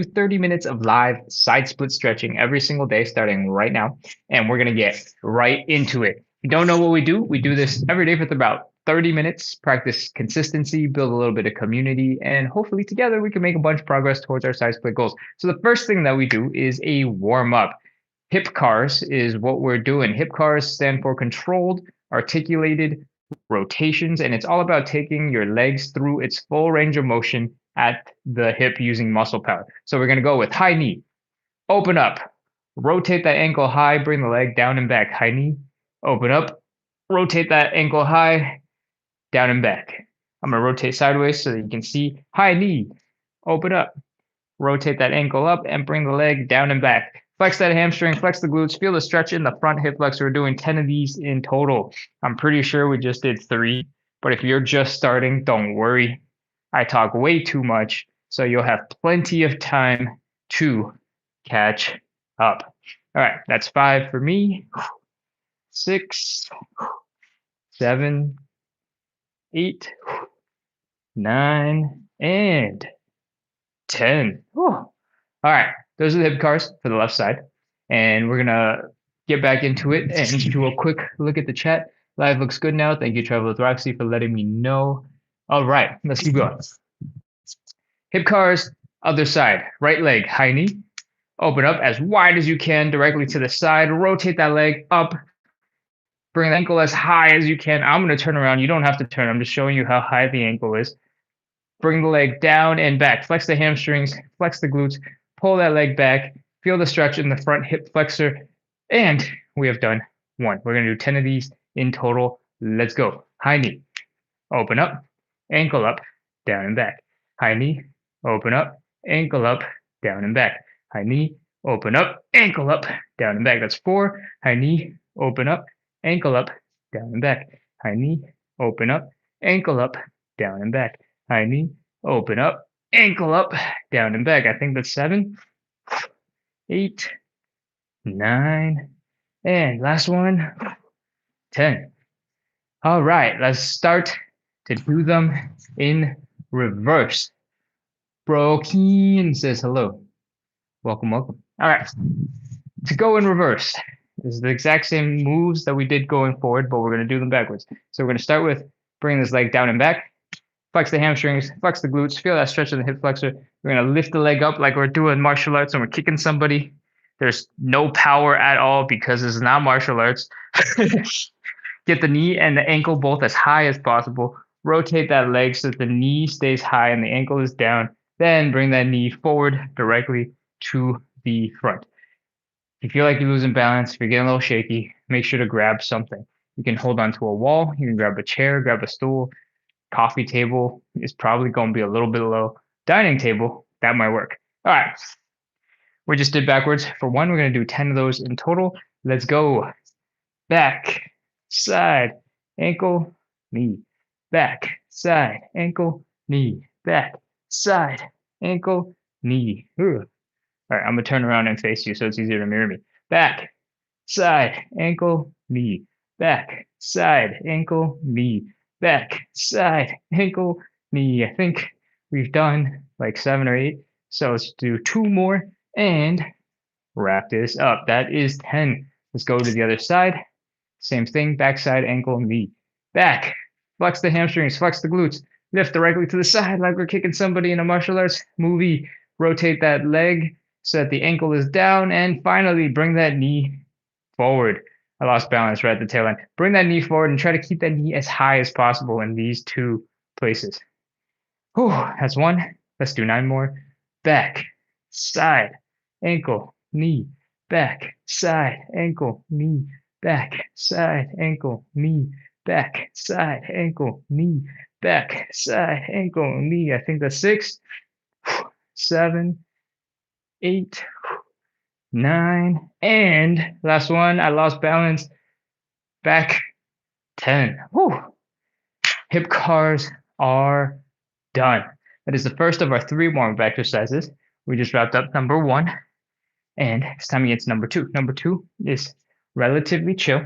30 minutes of live side split stretching every single day starting right now. And we're going to get right into it. If you don't know what we do this every day for about 30 minutes, practice consistency, build a little bit of community, and hopefully together we can make a bunch of progress towards our side split goals. So the first thing that we do is a warm up. Hip cars is what we're doing. Hip cars stand for controlled, articulated rotations, and it's all about taking your legs through its full range of motion at the hip using muscle power. So we're going to go with high knee, open up, rotate that ankle high, bring the leg down and back, high knee, open up, rotate that ankle high, down and back. I'm going to rotate sideways so that you can see high knee, open up, rotate that ankle up and bring the leg down and back. Flex that hamstring, flex the glutes, feel the stretch in the front hip flexor. We're doing 10 of these in total. I'm pretty sure we just did 3, but if you're just starting, don't worry. I talk way too much, so you'll have plenty of time to catch up. All right, that's 5 for me. 6, 7, 8, 9, and 10. Whew. All right, those are the hip cars for the left side. And we're going to get back into it and do a quick look at the chat. Live looks good now. Thank you, Travel with Roxy, for letting me know. All right, let's keep going. Hip cars, other side. Right leg, high knee. Open up as wide as you can, directly to the side. Rotate that leg up. Bring the ankle as high as you can. I'm going to turn around. You don't have to turn. I'm just showing you how high the ankle is. Bring the leg down and back. Flex the hamstrings, flex the glutes, pull that leg back, feel the stretch in the front hip flexor, and we have done 1. We're going to do 10 of these in total. Let's go. High knee, open up, ankle up, down and back. High knee, open up, ankle up, down and back. High knee, open up, ankle up, down and back. That's 4. High knee, open up, ankle up, down and back. High knee, open up, ankle up, down and back. High knee, open up, ankle up, down and back. I think that's 7, 8, 9, and last one, 10. All right, let's start to do them in reverse. Broken says hello. Welcome, welcome. All right, to go in reverse. This is the exact same moves that we did going forward, but we're going to do them backwards. So we're going to start with bringing this leg down and back. Flex the hamstrings, flex the glutes, feel that stretch in the hip flexor. We're going to lift the leg up like we're doing martial arts and we're kicking somebody. There's no power at all because it's not martial arts. Get the knee and the ankle both as high as possible. Rotate that leg so that the knee stays high and the ankle is down. Then bring that knee forward directly to the front. If you feel like you're losing balance, if you're getting a little shaky, make sure to grab something. You can hold onto a wall. You can grab a chair, grab a stool. Coffee table is probably going to be a little bit low. Dining table, that might work. All right. We just did backwards. For 1, we're going to do 10 of those in total. Let's go. Back, side, ankle, knee. Back, side, ankle, knee. Back, side, ankle, knee. All right, I'm going to turn around and face you so it's easier to mirror me. Back, side, ankle, knee. Back, side, ankle, knee. Back, side, ankle, knee. I think we've done like 7 or 8. So let's do 2 more and wrap this up. That is 10. Let's go to the other side. Same thing, backside, ankle, knee. Back, flex the hamstrings, flex the glutes. Lift directly to the side like we're kicking somebody in a martial arts movie. Rotate that leg so that the ankle is down. And finally, bring that knee forward. I lost balance right at the tail end. Bring that knee forward and try to keep that knee as high as possible in these 2 places. Whew, that's 1. Let's do 9 more. Back, side, ankle, knee. Back, side, ankle, knee. Back, side, ankle, knee. Back, side, ankle, knee. Back, side, ankle, knee. I think that's 6, 7, 8, 9, and last one, I lost balance. Back, 10. Whew. Hip cars are done. That is the first of our 3 warm-up exercises. We just wrapped up number 1, and it's time to get to number 2. Number 2 is relatively chill.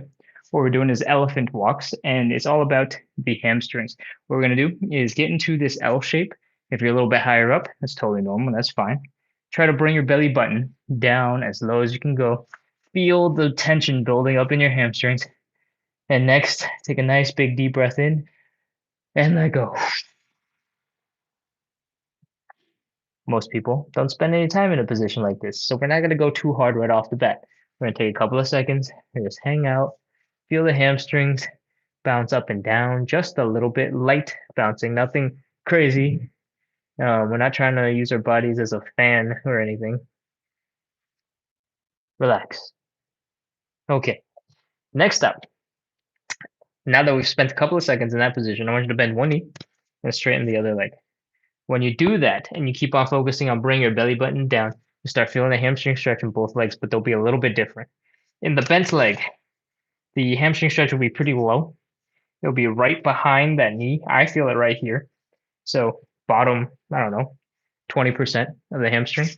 What we're doing is elephant walks, and it's all about the hamstrings. What we're going to do is get into this L shape. If you're a little bit higher up, that's totally normal. That's fine. Try to bring your belly button down as low as you can go. Feel the tension building up in your hamstrings. And next, take a nice big deep breath in and let go. Most people don't spend any time in a position like this, so we're not going to go too hard right off the bat. We're going to take a couple of seconds and just hang out, feel the hamstrings bounce up and down just a little bit, light bouncing, nothing crazy. We're not trying to use our bodies as a fan or anything. Relax. Okay, next up, now that we've spent a couple of seconds in that position, I want you to bend one knee and straighten the other leg. When you do that and you keep on focusing on bringing your belly button down, you start feeling the hamstring stretch in both legs, but they'll be a little bit different. In the bent leg, the hamstring stretch will be pretty low. It'll be right behind that knee. I feel it right here. So bottom, I don't know, 20% of the hamstring.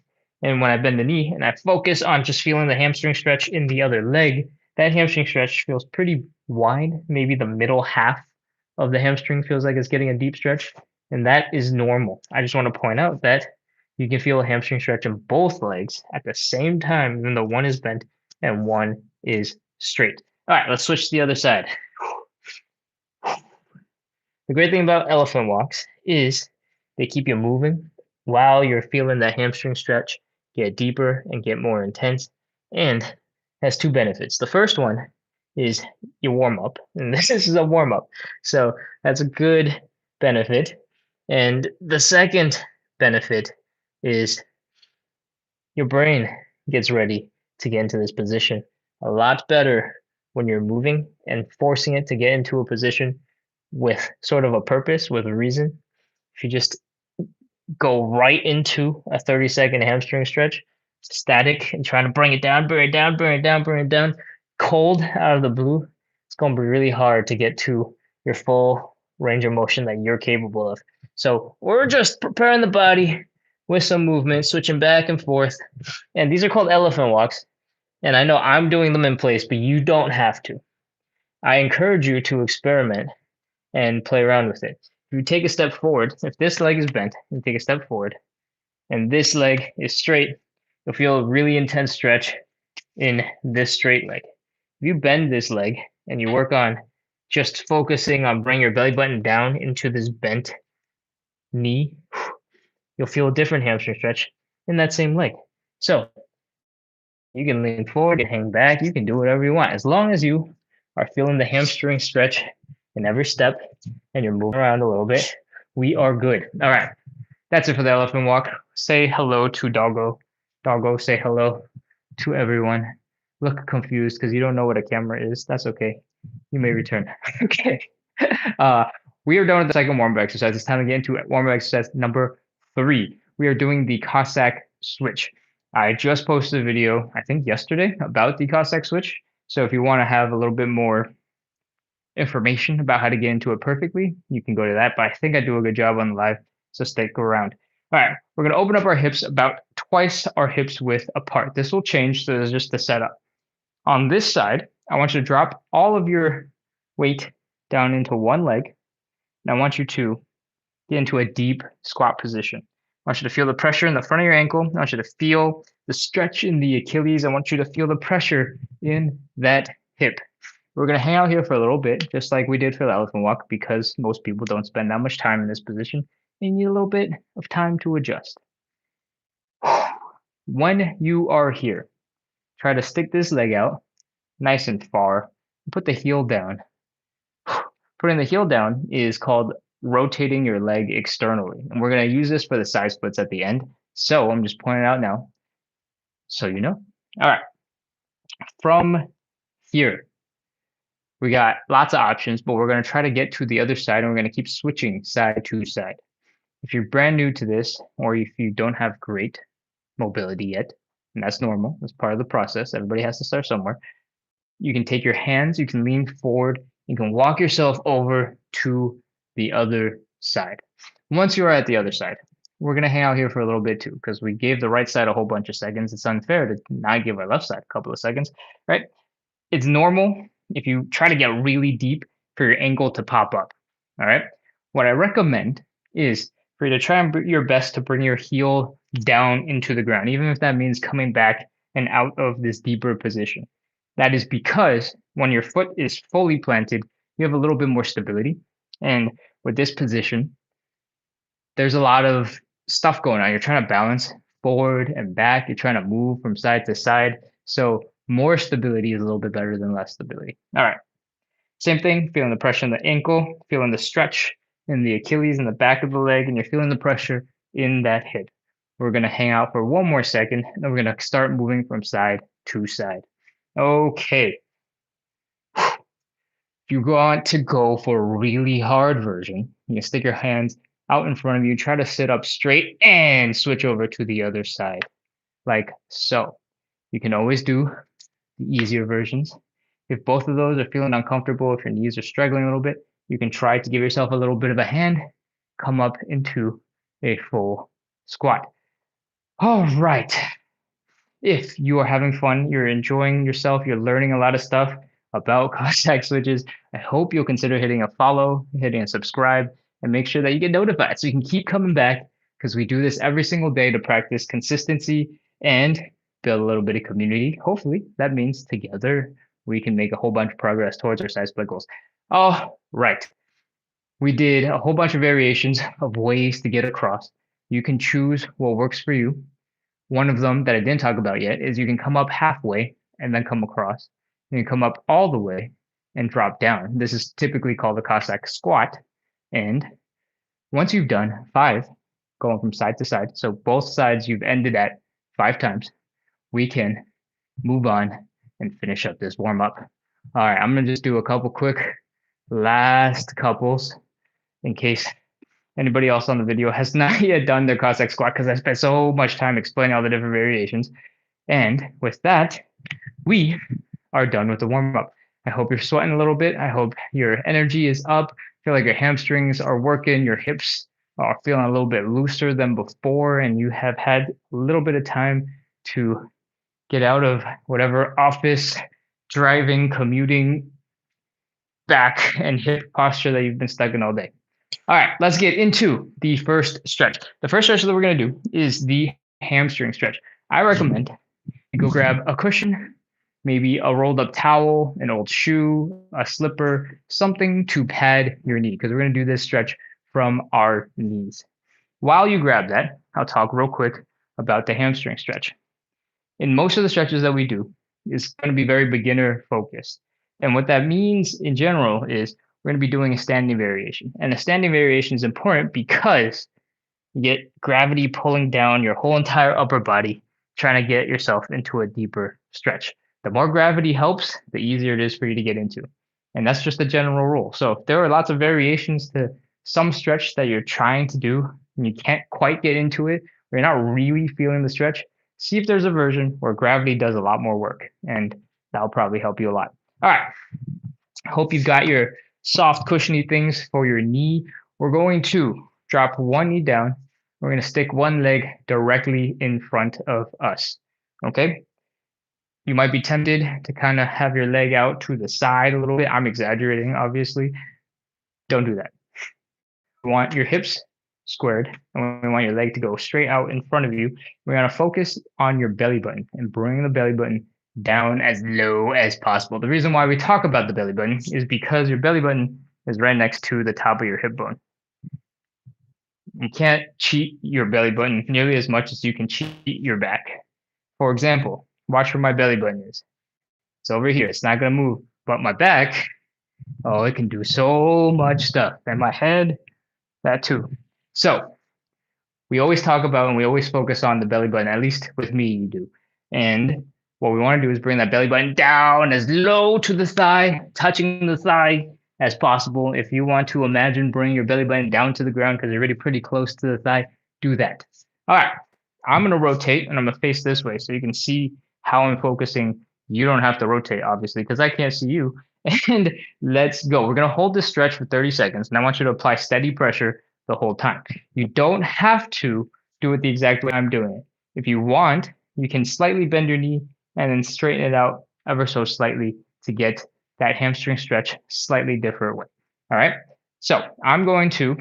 And when I bend the knee and I focus on just feeling the hamstring stretch in the other leg, that hamstring stretch feels pretty wide. Maybe the middle half of the hamstring feels like it's getting a deep stretch. And that is normal. I just want to point out that you can feel a hamstring stretch in both legs at the same time, even though one is bent and one is straight. All right, let's switch to the other side. The great thing about elephant walks is they keep you moving while you're feeling that hamstring stretch get deeper and get more intense, and has two benefits. The first one is you warm up, and this is a warm up. So that's a good benefit. And the second benefit is your brain gets ready to get into this position a lot better when you're moving and forcing it to get into a position with sort of a purpose, with a reason. If you just go right into a 30-second hamstring stretch, static, and trying to bring it down, bring it down, bring it down, bring it down, cold out of the blue, it's going to be really hard to get to your full range of motion that you're capable of. So we're just preparing the body with some movement, switching back and forth. And these are called elephant walks. And I know I'm doing them in place, but you don't have to. I encourage you to experiment and play around with it. If you take a step forward, if this leg is bent, you take a step forward, and this leg is straight, you'll feel a really intense stretch in this straight leg. If you bend this leg and you work on just focusing on bringing your belly button down into this bent knee, you'll feel a different hamstring stretch in that same leg. So you can lean forward, you can hang back, you can do whatever you want. As long as you are feeling the hamstring stretch in every step and you're moving around a little bit, we are good. All right. That's it for the elephant walk. Say hello to Doggo. Doggo, say hello to everyone. Look confused because you don't know what a camera is. That's okay. You may return. Okay. We are done with the second warm-up exercise. It's time to get into warm-up exercise number 3. We are doing the Cossack switch. I just posted a video, I think yesterday, about the Cossack switch. So if you want to have a little bit more information about how to get into it perfectly, you can go to that. But I think I do a good job on the live, so stick around. All right, we're going to open up our hips about twice our hips width apart. This will change, so this is just the setup. On this side, I want you to drop all of your weight down into one leg, and I want you to get into a deep squat position. I want you to feel the pressure in the front of your ankle. I want you to feel the stretch in the Achilles. I want you to feel the pressure in that hip. We're going to hang out here for a little bit, just like we did for the elephant walk, because most people don't spend that much time in this position. And you need a little bit of time to adjust. When you are here, try to stick this leg out nice and far. Put the heel down. Putting the heel down is called rotating your leg externally. And we're going to use this for the side splits at the end. So I'm just pointing it out now so you know. All right. From here, we got lots of options, but we're going to try to get to the other side, and we're going to keep switching side to side. If you're brand new to this, or if you don't have great mobility yet, and that's normal, that's part of the process. Everybody has to start somewhere. You can take your hands, you can lean forward, you can walk yourself over to the other side. Once you're at the other side, we're going to hang out here for a little bit too, because we gave the right side a whole bunch of seconds. It's unfair to not give our left side a couple of seconds, right? It's normal if you try to get really deep for your ankle to pop up, all right? What I recommend is for you to try and do your best to bring your heel down into the ground, even if that means coming back and out of this deeper position. That is because when your foot is fully planted, you have a little bit more stability. And with this position, there's a lot of stuff going on. You're trying to balance forward and back. You're trying to move from side to side. So more stability is a little bit better than less stability. All right. Same thing, feeling the pressure in the ankle, feeling the stretch in the Achilles and the back of the leg, and you're feeling the pressure in that hip. We're going to hang out for one more second, and then we're going to start moving from side to side. Okay. If you want to go for a really hard version, you stick your hands out in front of you, try to sit up straight, and switch over to the other side, like so. You can always do the easier versions. If both of those are feeling uncomfortable, if your knees are struggling a little bit, you can try to give yourself a little bit of a hand, come up into a full squat. All right. If you are having fun, you're enjoying yourself, you're learning a lot of stuff about Cossack Switches, I hope you'll consider hitting a follow, hitting a subscribe, and make sure that you get notified so you can keep coming back because we do this every single day to practice consistency and build a little bit of community. Hopefully, that means together we can make a whole bunch of progress towards our size split goals. All right. We did a whole bunch of variations of ways to get across. You can choose what works for you. One of them that I didn't talk about yet is you can come up halfway and then come across. You can come up all the way and drop down. This is typically called the Cossack squat. And once you've done 5, going from side to side, so both sides you've ended at 5 times, we can move on and finish up this warm up. All right, I'm gonna just do a couple quick last couples in case anybody else on the video has not yet done their Cossack squat because I spent so much time explaining all the different variations. And with that, we are done with the warm up. I hope you're sweating a little bit. I hope your energy is up. I feel like your hamstrings are working, your hips are feeling a little bit looser than before, and you have had a little bit of time to get out of whatever office, driving, commuting, back, and hip posture that you've been stuck in all day. All right, let's get into the first stretch. The first stretch that we're going to do is the hamstring stretch. I recommend you go grab a cushion, maybe a rolled up towel, an old shoe, a slipper, something to pad your knee because we're going to do this stretch from our knees. While you grab that, I'll talk real quick about the hamstring stretch. In most of the stretches that we do, it's going to be very beginner focused. And what that means in general is we're going to be doing a standing variation. And a standing variation is important because you get gravity pulling down your whole entire upper body, trying to get yourself into a deeper stretch. The more gravity helps, the easier it is for you to get into. And that's just a general rule. So if there are lots of variations to some stretch that you're trying to do and you can't quite get into it, or you're not really feeling the stretch, see if there's a version where gravity does a lot more work, and that'll probably help you a lot. All right. Hope you've got your soft, cushiony things for your knee. We're going to drop one knee down. We're going to stick one leg directly in front of us. Okay. You might be tempted to kind of have your leg out to the side a little bit. I'm exaggerating, obviously. Don't do that. We want your hips squared, and we want your leg to go straight out in front of you. We're going to focus on your belly button and bring the belly button down as low as possible. The reason why we talk about the belly button is because your belly button is right next to the top of your hip bone. You can't cheat your belly button nearly as much as you can cheat your back. For example, watch where my belly button is. It's over here. It's not going to move. But my back, oh, it can do so much stuff. And my head, that too. So we always talk about and we always focus on the belly button, at least with me, you do. And what we want to do is bring that belly button down as low to the thigh, touching the thigh as possible. If you want to imagine bringing your belly button down to the ground because you're already pretty close to the thigh, do that. All right. I'm going to rotate and I'm going to face this way so you can see how I'm focusing. You don't have to rotate, obviously, because I can't see you. And let's go. We're going to hold this stretch for 30 seconds. And I want you to apply steady pressure the whole time. You don't have to do it the exact way I'm doing it. If you want, you can slightly bend your knee and then straighten it out ever so slightly to get that hamstring stretch slightly different way. All right. So I'm going to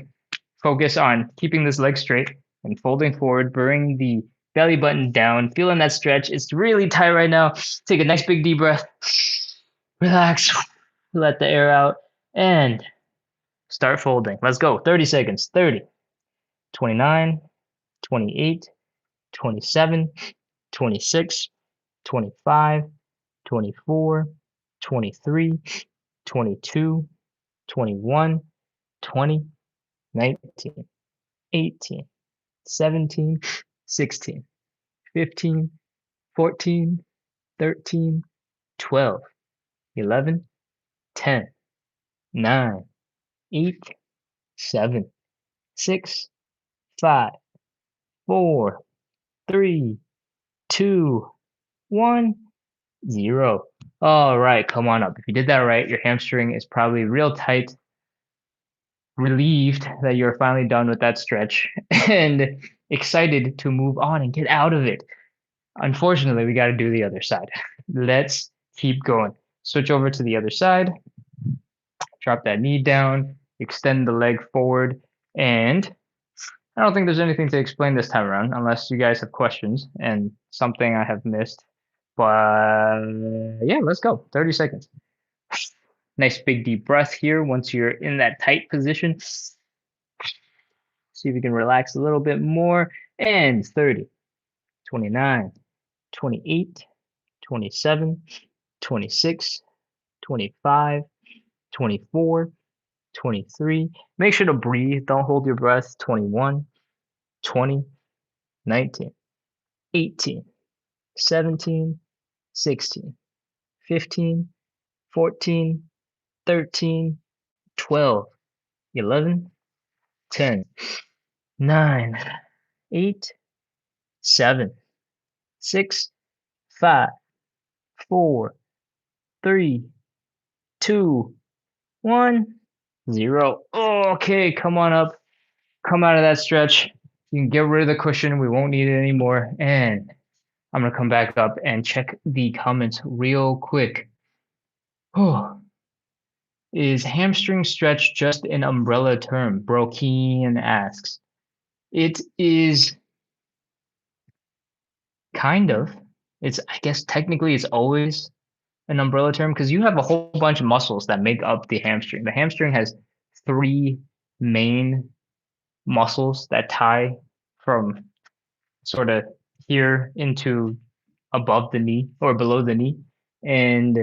focus on keeping this leg straight. and folding forward, bring the belly button down, feeling that stretch. It's really tight right now. Take a nice big deep breath. Relax. Let the air out and start folding. Let's go. 30 seconds. 30, 29, 28, 27, 26, 25, 24, 23, 22, 21, 20, 19, 18, 17, 16, 15, 14, 13, 12, 11, 10, 9, 8, 7, 6, 5, 4, 3, 2, 1, 0. All right, come on up. If you did that right, your hamstring is probably real tight, relieved that you're finally done with that stretch, and excited to move on and get out of it. Unfortunately, we got to do the other side. Let's keep going. Switch over to the other side. Drop that knee down, extend the leg forward, and I don't think there's anything to explain this time around unless you guys have questions and something I have missed. But yeah, let's go. 30 seconds. Nice big deep breath here once you're in that tight position. See if you can relax a little bit more. And 30, 29, 28, 27, 26, 25, 24, 23. Make sure to breathe. Don't hold your breath. 21, 20, 19, 18, 17, 16, 15, 14, 13, 12, 11, 10, 9, 8, 7, 6, 5, 4, 3, 2, 1, 0. Okay, come on up. Come out of that stretch. You can get rid of the cushion. We won't need it anymore. And I'm going to come back up and check the comments real quick. Oh, is hamstring stretch just an umbrella term? Brokeen asks. It is kind of. I guess technically it's always an umbrella term because you have a whole bunch of muscles that make up the hamstring. The hamstring has three main muscles that tie from sort of here into above the knee or below the knee. And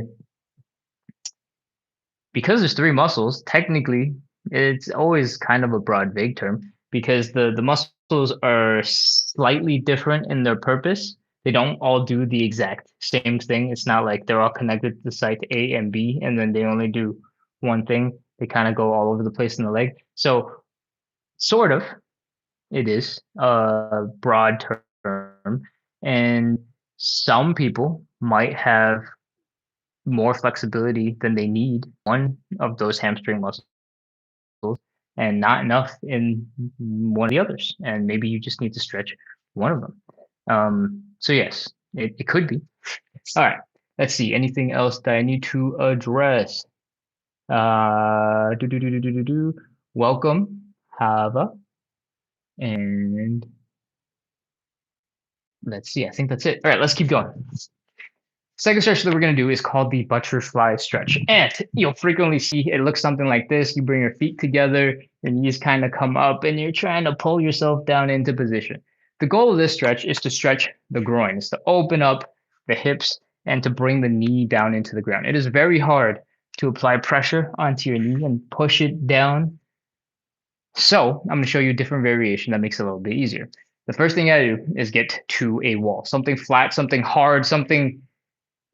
because there's three muscles, technically it's always kind of a broad, vague term because the muscles are slightly different in their purpose. They don't all do the exact same thing. It's not like they're all connected to site A and B and then they only do one thing. They kind of go all over the place in the leg. So, sort of, it is a broad term. And some people might have more flexibility than they need one of those hamstring muscles and not enough in one of the others. And maybe you just need to stretch one of them. So yes, it could be. All right. Let's see. Anything else that I need to address? Welcome, Hava. And let's see. I think that's it. All right, let's keep going. Second stretch that we're going to do is called the butterfly stretch. And you'll frequently see it looks something like this. You bring your feet together, your knees kind of come up, and you're trying to pull yourself down into position. The goal of this stretch is to stretch the groin. It's to open up the hips and to bring the knee down into the ground. It is very hard to apply pressure onto your knee and push it down. So I'm going to show you a different variation that makes it a little bit easier. The first thing I do is get to a wall, something flat, something hard, something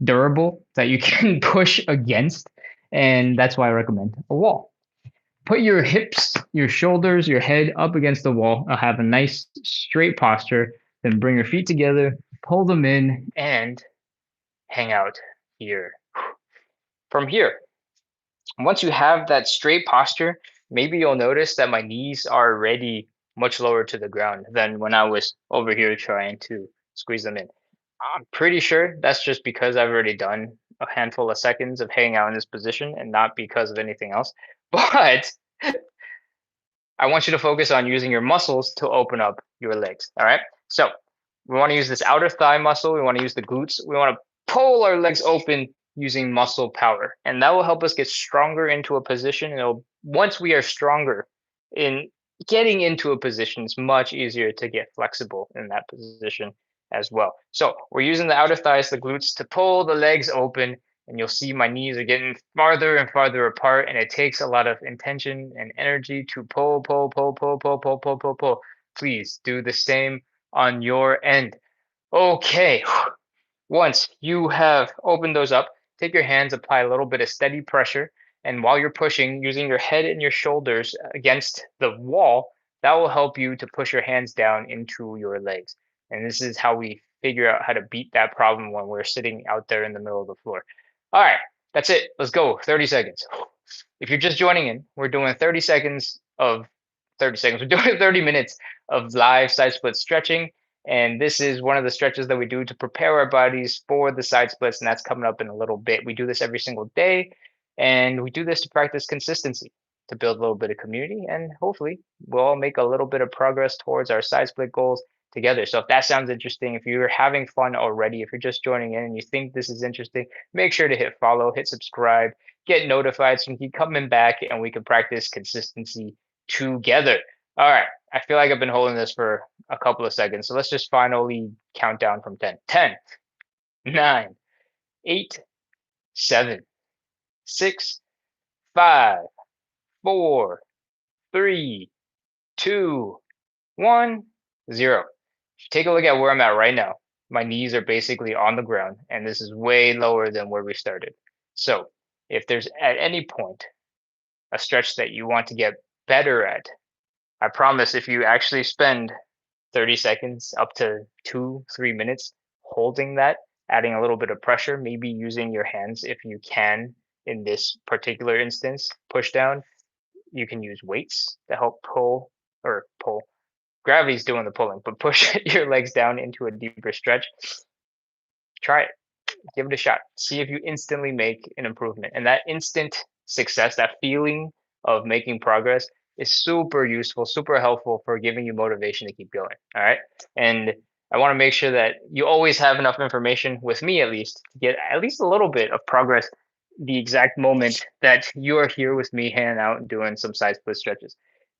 durable that you can push against. And that's why I recommend a wall. Put your hips, your shoulders, your head up against the wall. I'll have a nice straight posture. Then bring your feet together, pull them in, and hang out here. From here, once you have that straight posture, maybe you'll notice that my knees are already much lower to the ground than when I was over here trying to squeeze them in. I'm pretty sure that's just because I've already done a handful of seconds of hanging out in this position and not because of anything else. But I want you to focus on using your muscles to open up your legs. All right. So we want to use this outer thigh muscle. We want to use the glutes. We want to pull our legs open using muscle power. And that will help us get stronger into a position. And once we are stronger in getting into a position, it's much easier to get flexible in that position as well. So we're using the outer thighs, the glutes to pull the legs open, and you'll see my knees are getting farther and farther apart, and it takes a lot of intention and energy to pull, pull, pull, pull, pull, pull, pull, pull, pull. Please do the same on your end. Okay. Once you have opened those up, take your hands, apply a little bit of steady pressure, and while you're pushing, using your head and your shoulders against the wall, that will help you to push your hands down into your legs. And this is how we figure out how to beat that problem when we're sitting out there in the middle of the floor. All right, that's it. Let's go. 30 seconds. If you're just joining in, we're doing 30 seconds of 30 seconds. We're doing 30 minutes of live side split stretching. And this is one of the stretches that we do to prepare our bodies for the side splits. And that's coming up in a little bit. We do this every single day. And we do this to practice consistency, to build a little bit of community. And hopefully, we'll all make a little bit of progress towards our side split goals together. So if that sounds interesting, if you're having fun already, if you're just joining in and you think this is interesting, make sure to hit follow, hit subscribe, get notified so you can keep coming back and we can practice consistency together. All right. I feel like I've been holding this for a couple of seconds. So let's just finally count down from 10. 10, 9, 8, 7, 6, 5, 4, 3, 2, 1, 0. Take a look at where I'm at right now. My knees are basically on the ground, and this is way lower than where we started. So if there's at any point a stretch that you want to get better at, I promise if you actually spend 30 seconds up to 2, 3 minutes holding that, adding a little bit of pressure, maybe using your hands if you can in this particular instance, push down. You can use weights to help pull or pull. Gravity's doing the pulling, but push your legs down into a deeper stretch. Try it. Give it a shot. See if you instantly make an improvement. And that instant success, that feeling of making progress is super useful, super helpful for giving you motivation to keep going. All right. And I want to make sure that you always have enough information with me, at least, to get at least a little bit of progress the exact moment that you are here with me hanging out and doing some side split stretches.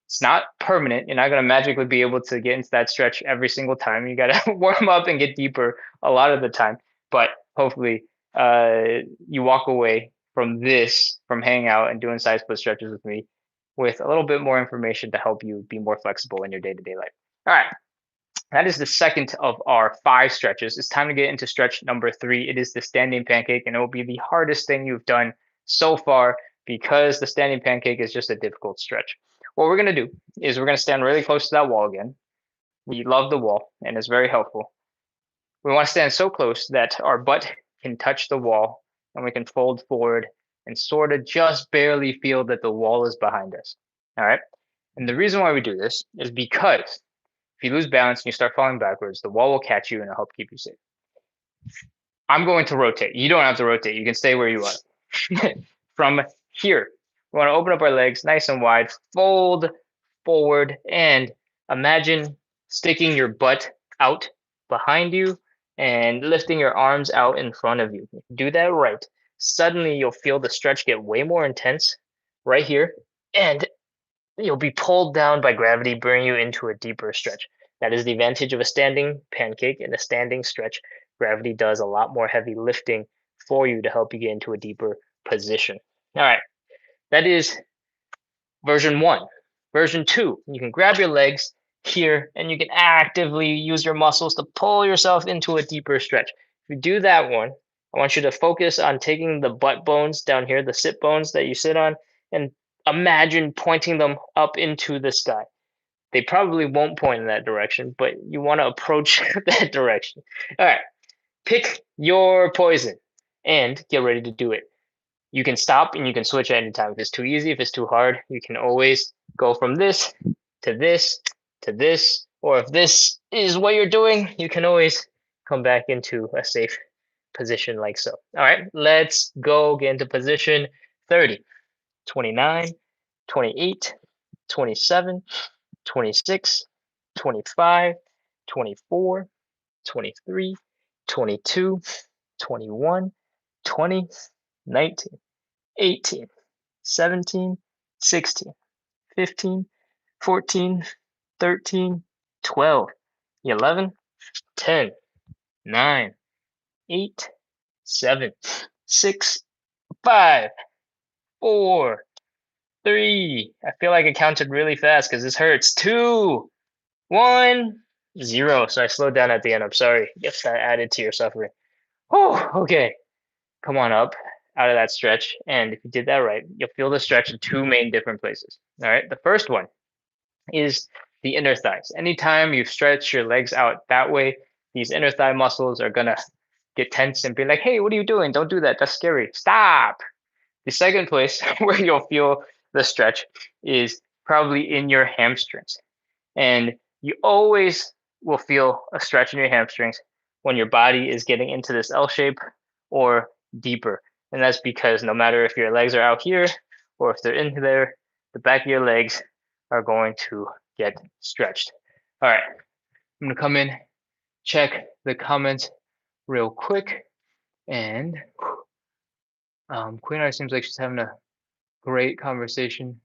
It's not permanent. You're not going to magically be able to get into that stretch every single time. You got to warm up and get deeper a lot of the time. But hopefully, you walk away from this, from hanging out and doing side split stretches with me, with a little bit more information to help you be more flexible in your day-to-day life. All right. That is the second of our 5 stretches. It's time to get into stretch number 3. It is the standing pancake, and it will be the hardest thing you've done so far because the standing pancake is just a difficult stretch. What we're going to do is we're going to stand really close to that wall again. We love the wall, and it's very helpful. We want to stand so close that our butt can touch the wall, and we can fold forward and sort of just barely feel that the wall is behind us. All right. And the reason why we do this is because if you lose balance and you start falling backwards, the wall will catch you and it'll help keep you safe. I'm going to rotate. You don't have to rotate. You can stay where you are. From here, we want to open up our legs nice and wide, fold forward, and imagine sticking your butt out behind you and lifting your arms out in front of you. Do that right. Suddenly, you'll feel the stretch get way more intense right here, and you'll be pulled down by gravity, bringing you into a deeper stretch. That is the advantage of a standing pancake and a standing stretch. Gravity does a lot more heavy lifting for you to help you get into a deeper position. All right, that is version 1. Version 2, you can grab your legs here and you can actively use your muscles to pull yourself into a deeper stretch. If you do that one, I want you to focus on taking the butt bones down here, the sit bones that you sit on, and imagine pointing them up into the sky. They probably won't point in that direction, but you want to approach that direction. All right, pick your poison and get ready to do it. You can stop and you can switch at any time. If it's too easy, if it's too hard, you can always go from this to this to this. Or if this is what you're doing, you can always come back into a safe position like so. All right, let's go get into position 30, 29, 28, 27, 26, 25, 24, 23, 22, 21, 20, 19, 18, 17, 16, 15, 14, 13, 12, 11, 10, 9, 8, 7, 6, 5, 4, 3. I feel like I counted really fast because this hurts. 2, 1, 0. So I slowed down at the end. I'm sorry if that added to your suffering. Oh, okay. Come on up out of that stretch. And if you did that right, you'll feel the stretch in two main different places. All right. The first one is the inner thighs. Anytime you stretch your legs out that way, these inner thigh muscles are going to get tense and be like, hey, what are you doing? Don't do that. That's scary. Stop. The second place where you'll feel the stretch is probably in your hamstrings. And you always will feel a stretch in your hamstrings when your body is getting into this L shape or deeper. And that's because no matter if your legs are out here or if they're in there, the back of your legs are going to get stretched. All right, I'm gonna come in, check the comments real quick. And Queen R seems like she's having a great conversation.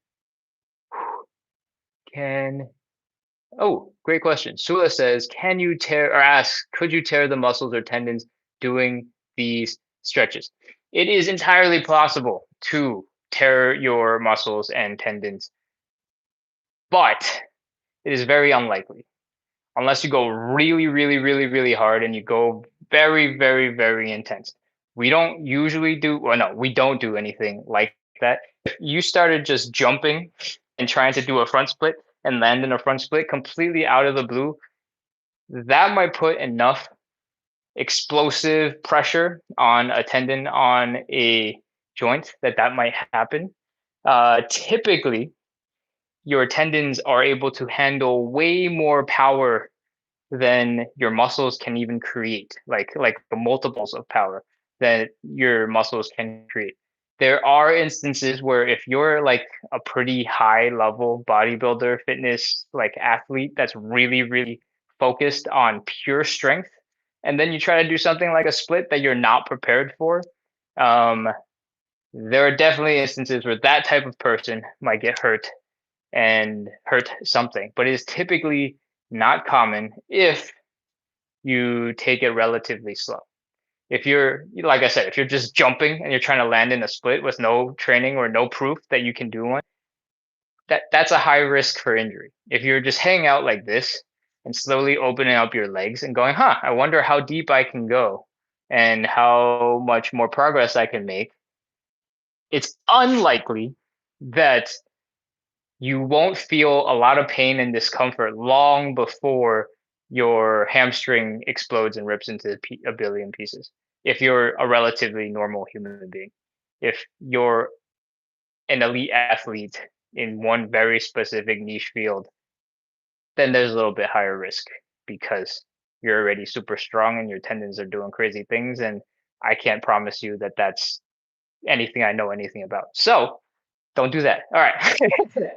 Great question. Sula says, can you tear or asks, could you tear the muscles or tendons doing these stretches? It is entirely possible to tear your muscles and tendons, but it is very unlikely unless you go really, really, really, really hard and you go very, very, very intense. We don't usually do, well, no, we don't do anything like that. If you started just jumping and trying to do a front split and land in a front split completely out of the blue, that might put enough explosive pressure on a tendon on a joint that might happen. Typically, your tendons are able to handle way more power than your muscles can even create, like the multiples of power that your muscles can create. There are instances where if you're like a pretty high level bodybuilder, fitness like athlete that's really, really focused on pure strength, and then you try to do something like a split that you're not prepared for, um, there are definitely instances where that type of person might get hurt and hurt something, but it is typically not common if you take it relatively slow. If you're, like I said, if you're just jumping and you're trying to land in a split with no training or no proof that you can do one, that's a high risk for injury. If you're just hanging out like this and slowly opening up your legs and going, I wonder how deep I can go and how much more progress I can make, it's unlikely that you won't feel a lot of pain and discomfort long before your hamstring explodes and rips into a billion pieces. If you're a relatively normal human being, if you're an elite athlete in one very specific niche field, then there's a little bit higher risk because you're already super strong and your tendons are doing crazy things. And I can't promise you that that's anything I know anything about. So don't do that. All right.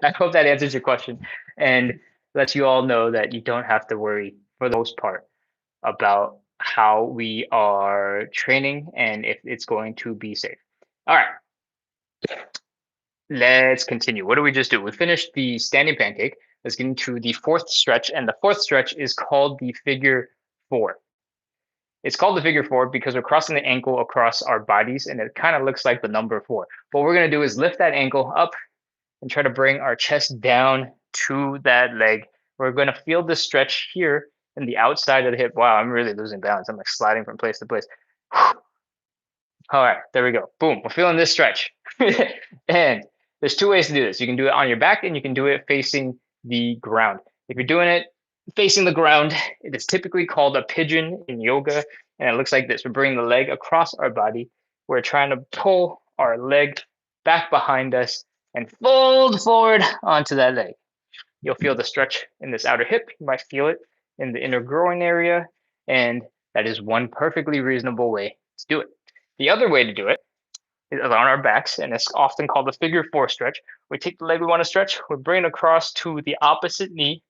I hope that answers your question and lets you all know that you don't have to worry for the most part about how we are training and if it's going to be safe. All right. Let's continue. What do we just do? We finished the standing pancake. Let's get into the fourth stretch. And the fourth stretch is called the figure four. It's called the figure four because we're crossing the ankle across our bodies and it kind of looks like the number four. What we're going to do is lift that ankle up and try to bring our chest down to that leg. We're going to feel the stretch here in the outside of the hip. Wow, I'm really losing balance. I'm like sliding from place to place. All right, there we go. Boom, we're feeling this stretch. And there's two ways to do this. You can do it on your back and you can do it facing the ground. If you're doing it facing the ground, it is typically called a pigeon in yoga. And it looks like this. We're bringing the leg across our body. We're trying to pull our leg back behind us and fold forward onto that leg. You'll feel the stretch in this outer hip. You might feel it in the inner groin area. And that is one perfectly reasonable way to do it. The other way to do it is on our backs, and it's often called the figure four stretch. We take the leg we want to stretch, we bring it across to the opposite knee,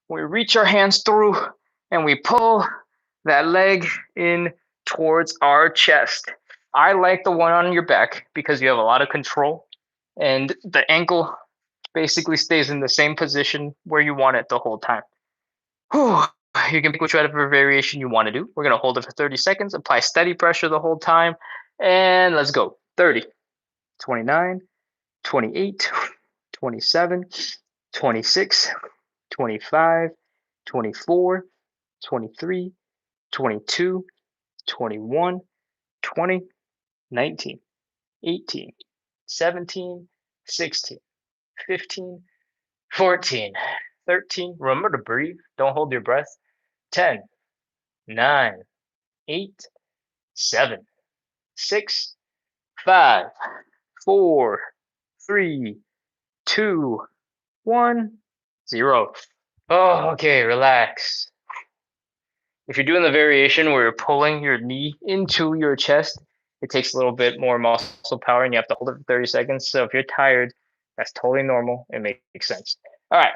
we reach our hands through, and we pull that leg in towards our chest. I like the one on your back because you have a lot of control, and the ankle basically stays in the same position where you want it the whole time. Whew. You can pick whichever variation you want to do. We're going to hold it for 30 seconds, apply steady pressure the whole time, and let's go. 30, 29, 28, 27, 26, 25, 24, 23, 22, 21, 20, 19, 18, 17, 16, 15, 14, 13. Remember to breathe. Don't hold your breath. 10, 9, 8, 7, 6, 5, 4, 3, 2, 1, 0. Oh, okay, relax. If you're doing the variation where you're pulling your knee into your chest, it takes a little bit more muscle power and you have to hold it for 30 seconds. So if you're tired, that's totally normal. It makes sense. All right,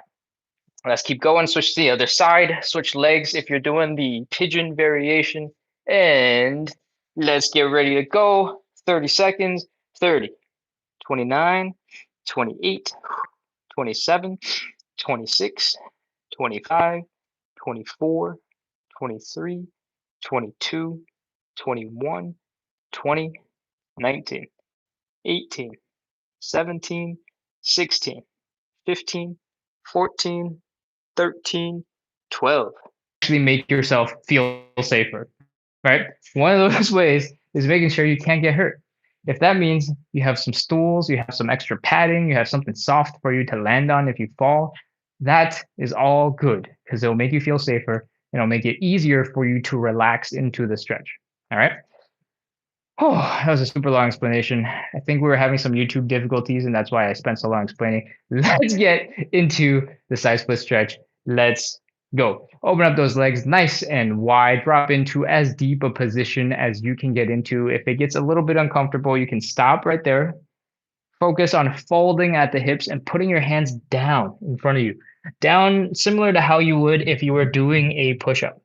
let's keep going. Switch to the other side, switch legs if you're doing the pigeon variation. And let's get ready to go. 30 seconds, 30, 29, 28, 27, 26, 25, 24, 23, 22, 21, 20, 19, 18, 17, 16, 15, 14, 13, 12. Actually make yourself feel safer, right? One of those ways is making sure you can't get hurt. If that means you have some stools, you have some extra padding, you have something soft for you to land on if you fall, that is all good because it'll make you feel safer and it'll make it easier for you to relax into the stretch. All right. Oh, that was a super long explanation. I think we were having some YouTube difficulties, and that's why I spent so long explaining. Let's get into the side split stretch. Let's go. Open up those legs nice and wide. Drop into as deep a position as you can get into. If it gets a little bit uncomfortable, you can stop right there. Focus on folding at the hips and putting your hands down in front of you. Down similar to how you would if you were doing a push-up.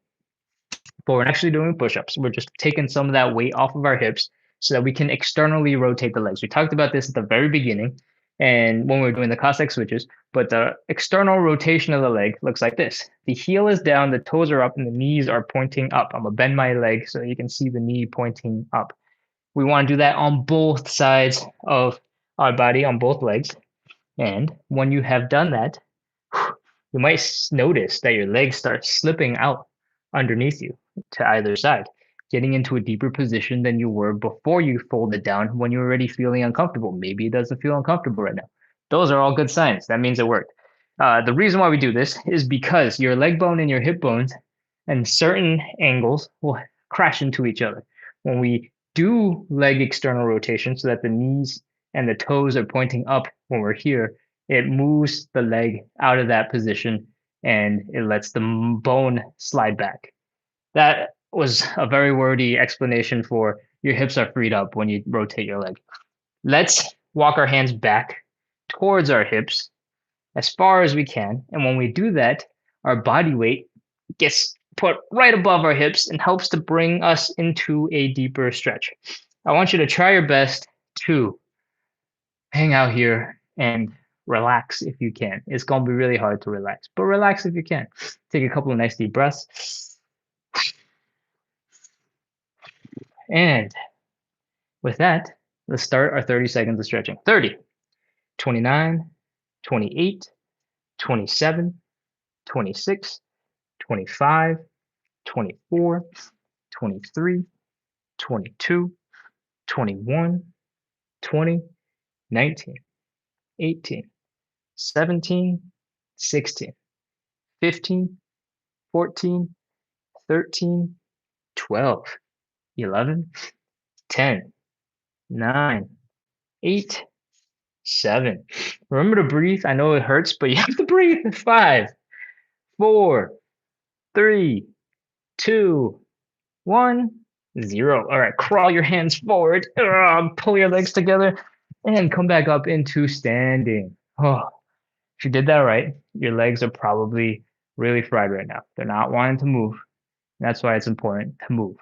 But we're actually doing push-ups. We're just taking some of that weight off of our hips so that we can externally rotate the legs. We talked about this at the very beginning and when we were doing the Cossack switches, but the external rotation of the leg looks like this. The heel is down, the toes are up, and the knees are pointing up. I'm gonna bend my leg so you can see the knee pointing up. We want to do that on both sides of our body, on both legs. And when you have done that, you might notice that your legs start slipping out underneath you to either side, getting into a deeper position than you were before you folded down when you were already feeling uncomfortable. Maybe it doesn't feel uncomfortable right now. Those are all good signs. That means it worked. The reason why we do this is because your leg bone and your hip bones and certain angles will crash into each other. When we do leg external rotation so that the knees and the toes are pointing up when we're here, it moves the leg out of that position and it lets the bone slide back. That was a very wordy explanation for your hips are freed up when you rotate your leg. Let's walk our hands back towards our hips as far as we can. And when we do that, our body weight gets put right above our hips and helps to bring us into a deeper stretch. I want you to try your best to hang out here and relax if you can. It's going to be really hard to relax, but relax if you can. Take a couple of nice deep breaths. And with that, let's start our 30 seconds of stretching. 30, 29, 28, 27, 26, 25, 24, 23, 22, 21, 20, 19, 18, 17, 16, 15, 14, 13, 12, 11, 10, 9, 8, 7. Remember to breathe. I know it hurts, but you have to breathe. 5, 4, 3, 2, 1. 0. All right, crawl your hands forward, pull your legs together, and come back up into standing. Oh, if you did that right, your legs are probably really fried right now. They're not wanting to move. That's why it's important to move.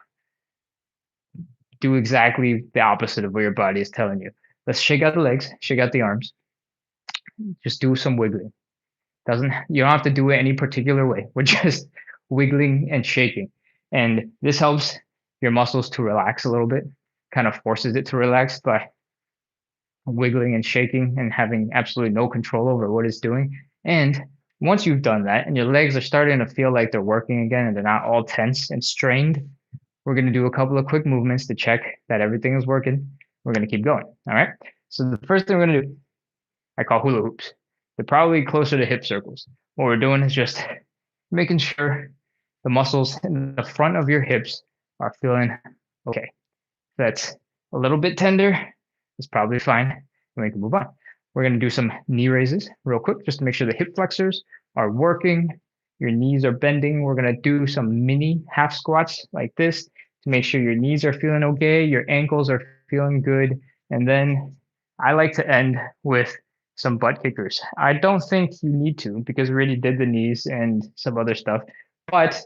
Do exactly the opposite of what your body is telling you. Let's shake out the legs, shake out the arms. Just do some wiggling. Doesn't You don't have to do it any particular way. We're just wiggling and shaking. And this helps your muscles to relax a little bit, kind of forces it to relax by wiggling and shaking and having absolutely no control over what it's doing. And once you've done that and your legs are starting to feel like they're working again and they're not all tense and strained, we're going to do a couple of quick movements to check that everything is working. We're going to keep going. All right. So the first thing we're going to do, I call hula hoops. They're probably closer to hip circles. What we're doing is just making sure the muscles in the front of your hips are feeling okay. If that's a little bit tender, it's probably fine. And we can move on. We're going to do some knee raises real quick just to make sure the hip flexors are working. Your knees are bending. We're going to do some mini half squats like this to make sure your knees are feeling okay, your ankles are feeling good. And then I like to end with some butt kickers. I don't think you need to because we already did the knees and some other stuff, but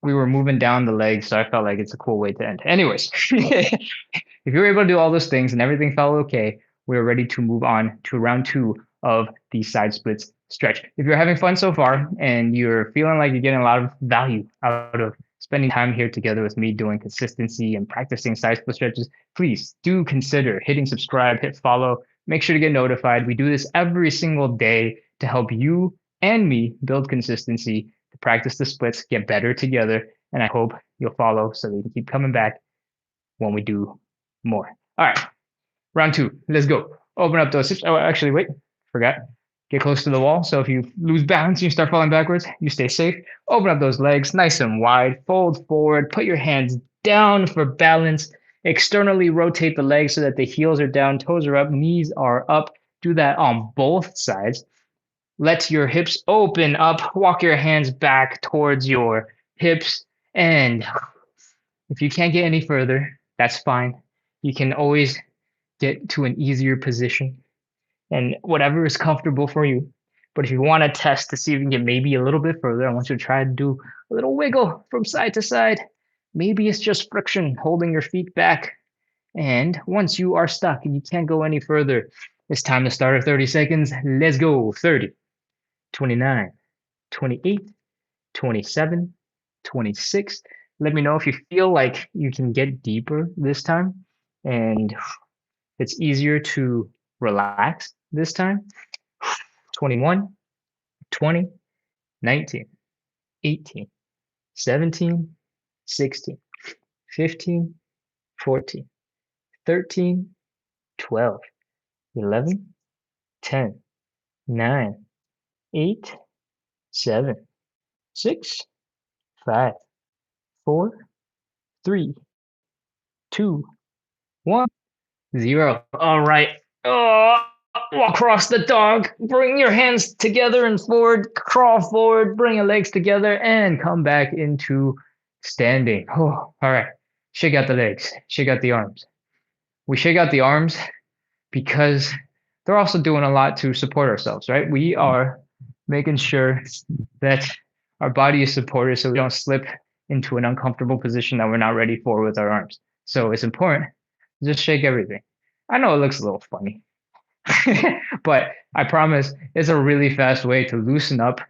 we were moving down the legs, so I felt like it's a cool way to end. Anyways, if you were able to do all those things and everything felt okay, we are ready to move on to round 2 of the side splits stretch. If you're having fun so far and you're feeling like you're getting a lot of value out of spending time here together with me doing consistency and practicing side split stretches, please do consider hitting subscribe, hit follow, make sure to get notified. We do this every single day to help you and me build consistency, to practice the splits, get better together, and I hope you'll follow so that you can keep coming back when we do more. All right, round 2, let's go. Open up those hips. Oh, actually, wait, forgot. Get close to the wall. So if you lose balance and you start falling backwards, you stay safe. Open up those legs nice and wide. Fold forward. Put your hands down for balance. Externally rotate the legs so that the heels are down, toes are up, knees are up. Do that on both sides. Let your hips open up. Walk your hands back towards your hips. And if you can't get any further, that's fine. You can always get to an easier position and whatever is comfortable for you. But if you want to test to see if you can get maybe a little bit further, I want you to try to do a little wiggle from side to side. Maybe it's just friction holding your feet back. And once you are stuck and you can't go any further, it's time to start our 30 seconds. Let's go. 30, 29, 28, 27, 26. Let me know if you feel like you can get deeper this time and it's easier to relax this time. 21, 20, 19, 18, 17, 16, 15, 14, 13, 12, 11, 10, 9, 8, 7, 6, 5, 4, 3, 2, 1, 0. All right. Oh, across the dog. Bring your hands together and forward. Crawl forward. Bring your legs together and come back into standing. Oh, all right. Shake out the legs. Shake out the arms. We shake out the arms because they're also doing a lot to support ourselves, right? We are making sure that our body is supported so we don't slip into an uncomfortable position that we're not ready for with our arms. So it's important to just shake everything. I know it looks a little funny, but I promise it's a really fast way to loosen up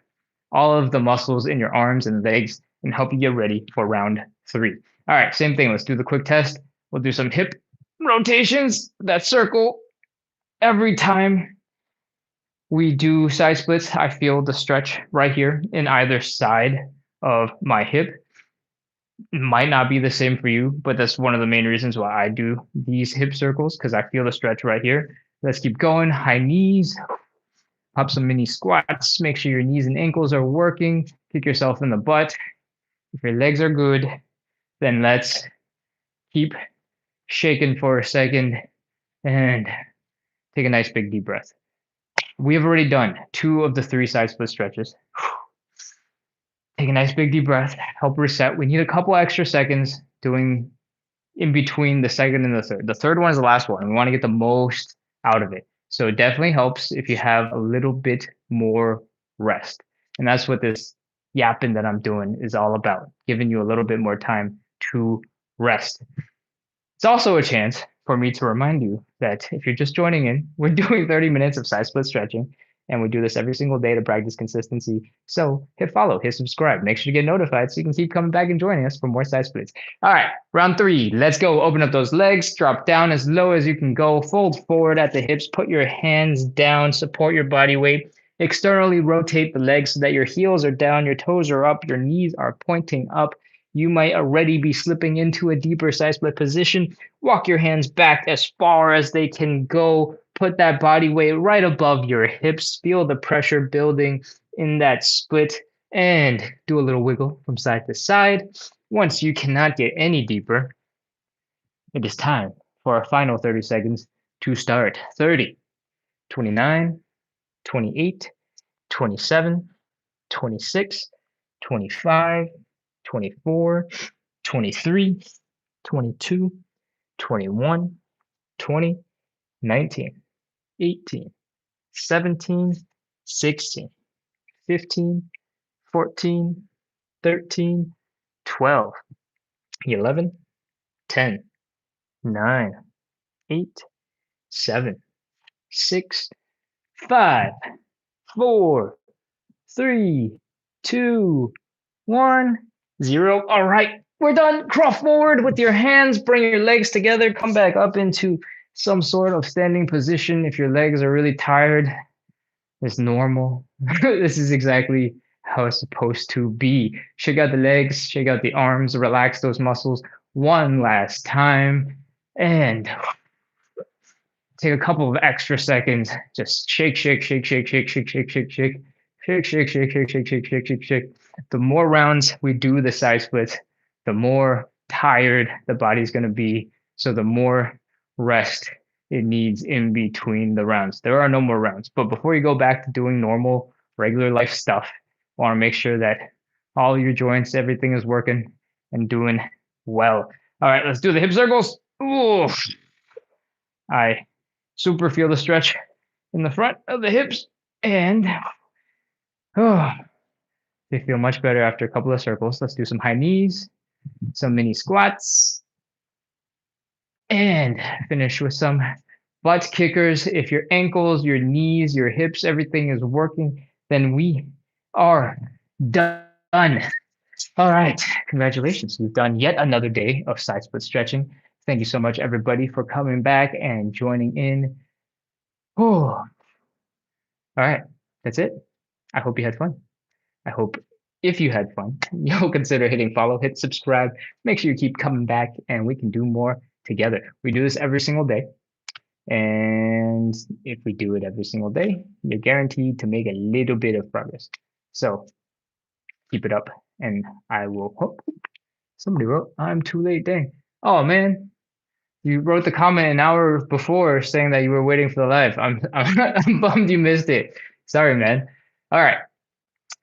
all of the muscles in your arms and legs and help you get ready for round 3. All right, same thing. Let's do the quick test. We'll do some hip rotations, that circle. Every time we do side splits, I feel the stretch right here in either side of my hip. It might not be the same for you, but that's one of the main reasons why I do these hip circles because I feel the stretch right here. Let's keep going. High knees, pop some mini squats. Make sure your knees and ankles are working. Kick yourself in the butt. If your legs are good, then let's keep shaking for a second and take a nice big deep breath. We have already done 2 of the 3 side split stretches. Take a nice big deep breath, help reset. We need a couple extra seconds doing in between the second and the third. The third one is the last one. We want to get the most out of it. So it definitely helps if you have a little bit more rest. And that's what this yapping that I'm doing is all about, giving you a little bit more time to rest. It's also a chance for me to remind you that if you're just joining in, we're doing 30 minutes of side split stretching, and we do this every single day to practice consistency. So hit follow, hit subscribe, make sure you get notified so you can keep coming back and joining us for more side splits. All right, round 3. Let's go. Open up those legs, drop down as low as you can go, fold forward at the hips, put your hands down, support your body weight. Externally rotate the legs so that your heels are down, your toes are up, your knees are pointing up. You might already be slipping into a deeper side split position. Walk your hands back as far as they can go. Put that body weight right above your hips. Feel the pressure building in that split and do a little wiggle from side to side. Once you cannot get any deeper, it is time for our final 30 seconds to start. 30, 29, 28, 27, 26, 25, 24, 23, 22, 21, 20, 19, 18, 17, 16, 15, 14, 13, 12, 11, 10, 9, 8, 7, 6, 5, 4, 3, 2, 1, 0. All right, we're done. Crawl forward with your hands, bring your legs together, come back up into some sort of standing position. If your legs are really tired, it's normal. This is exactly how it's supposed to be. Shake out the legs, shake out the arms, relax those muscles one last time, and take a couple of extra seconds. Just shake, shake, shake, shake, shake, shake, shake, shake, shake, shake, shake, shake, shake, shake, shake, shake, shake, shake. The more rounds we do the side splits, the more tired the body's going to be. So the more rest it needs in between the rounds. There are no more rounds. But before you go back to doing normal, regular life stuff, I want to make sure that all your joints, everything is working and doing well. All right, let's do the hip circles. Ooh, I super feel the stretch in the front of the hips, and oh, they feel much better after a couple of circles. Let's do some high knees, some mini squats, and finish with some butt kickers. If your ankles, your knees, your hips, everything is working, then we are done. All right, congratulations. We've done yet another day of side split stretching. Thank you so much, everybody, for coming back and joining in. Oh, all right, that's it. I hope you had fun. I hope if you had fun, you'll consider hitting follow, hit subscribe. Make sure you keep coming back and we can do more together. We do this every single day. And if we do it every single day, you're guaranteed to make a little bit of progress. So keep it up and I will. Oh, somebody wrote, I'm too late. Dang. Oh, man. You wrote the comment an hour before saying that you were waiting for the live. I'm bummed you missed it. Sorry, man. All right.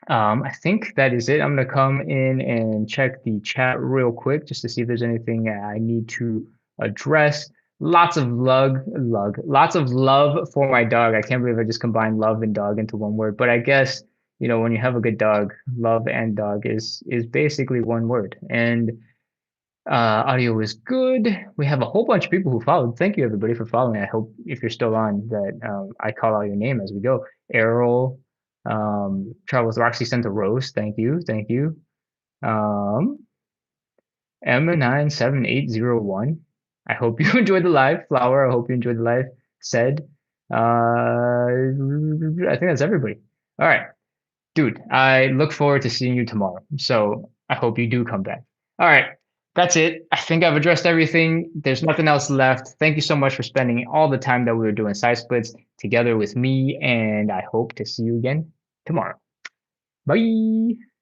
I think that is it. I'm gonna come in and check the chat real quick just to see if there's anything I need to address. Lots of lots of love for my dog. I can't believe I just combined love and dog into one word. But I guess, when you have a good dog, love and dog is basically one word. And audio is good. We have a whole bunch of people who followed. Thank you everybody for following. I hope if you're still on that I call out your name as we go. Errol, Charles Roxy sent a rose. Thank you. Thank you. Emma97801. I hope you enjoyed the live. Flower, I hope you enjoyed the live. Said, I think that's everybody. All right, dude, I look forward to seeing you tomorrow. So I hope you do come back. All right, that's it. I think I've addressed everything. There's nothing else left. Thank you so much for spending all the time that we were doing side splits together with me. And I hope to see you again tomorrow. Bye.